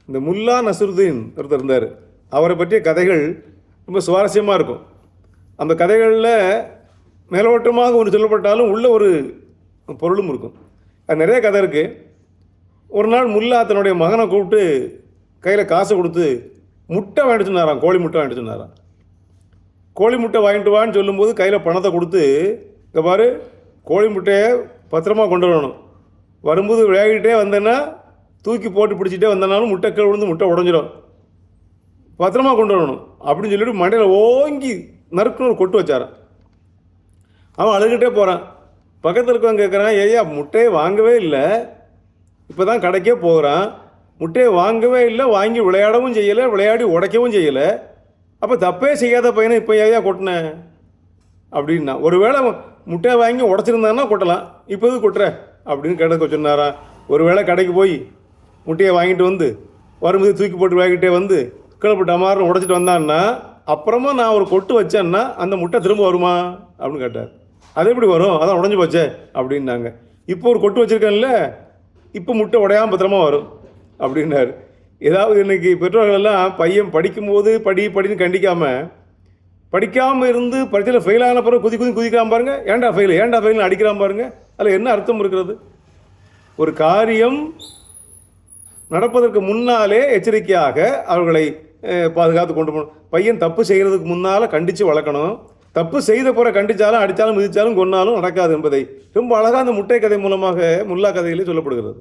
இந்த முல்லா நஸ்ருதீன் ஒருத்தர் இருந்தார். அவரை பற்றிய கதைகள் ரொம்ப சுவாரஸ்யமாக இருக்கும். அந்த கதைகளில் மேலோட்டமாக ஒன்று சொல்லப்பட்டாலும் உள்ள ஒரு பொருளும் இருக்கும். அது நிறைய கதை இருக்குது. ஒரு நாள் முல்லா தன்னுடைய மகனை கூப்பிட்டு கையில் காசை கொடுத்து முட்டை வாங்கிட்டு சொன்னாராம். கோழி முட்டை வாங்கிட்டு சொன்னாராம். கோழி முட்டை வாங்கிட்டு வான்னு சொல்லும்போது கையில் பணத்தை கொடுத்து, இங்கே பாரு, கோழி முட்டையை பத்திரமா கொண்டு வரணும், வரும்போது விளையாடிட்டே வந்தேன்னா தூக்கி போட்டு பிடிச்சிட்டே வந்தனாலும் முட்டை கீழே விழுந்து முட்டை உடஞ்சிடும், பத்திரமா கொண்டு வரணும் அப்படின்னு சொல்லிட்டு மண்டையில் ஓங்கி நறுக்குன்னு ஒரு கொட்டு வச்சாரான். அவன் அழுகிட்டே போகிறான். பக்கத்தில் இருக்கவங்க கேட்குறான், ஏய்யா முட்டையை வாங்கவே இல்லை, இப்போ தான் கடைக்கே போகிறான், முட்டையை வாங்கவே இல்லை, வாங்கி விளையாடவும் செய்யலை, விளையாடி உடைக்கவும் செய்யலை, அப்போ தப்பே செய்யாத பையனை இப்போ ஏயா கொட்டினேன் அப்படின்னா. ஒரு வேளை முட்டையை வாங்கி உடச்சிருந்தான்னா கொட்டலாம், இப்போ எது கொட்டுற அப்படின்னு கேட்க சொன்னாரான். ஒரு வேளை கடைக்கு போய் முட்டையை வாங்கிட்டு வந்து வரும்போது தூக்கி போட்டு வாங்கிட்டே வந்து கிளப்பு டமார்னு உடச்சிட்டு வந்தான்னா அப்புறமா நான் ஒரு கொட்டு வச்சேன்னா அந்த முட்டை திரும்ப வருமா அப்படின்னு கேட்டார். அது எப்படி வரும், அதான் உடஞ்சி போச்சே அப்படின்னாங்க. இப்போ ஒரு கொட்டு வச்சுருக்கேன்ல, இப்போ முட்டை உடையாமல் பத்திரமா வரும் அப்படின்னாரு. ஏதாவது இன்றைக்கி பெற்றோர்களெல்லாம் பையன் படிக்கும்போது படின்னு கண்டிக்காமல், படிக்காமல் இருந்து பரீட்சையில் ஃபெயில் ஆன பிறகு குதிக்கிறான் பாருங்கள், ஏன்டா ஃபெயில்னு அடிக்கிறான் பாருங்கள். அதில் என்ன அர்த்தம் இருக்கிறது? ஒரு காரியம் நடப்பதற்கு முன்னாலே எச்சரிக்கையாக அவர்களை பாதுகாத்து கொண்டு போகணும். பையன் தப்பு செய்கிறதுக்கு முன்னால் கண்டித்து வளர்க்கணும். தப்பு செய்த பிற கண்டித்தாலும் அடித்தாலும் மிதித்தாலும் கொன்னாலும் நடக்காது என்பதை ரொம்ப அழகாக அந்த முட்டை கதை மூலமாக முல்லா கதையிலே சொல்லப்படுகிறது.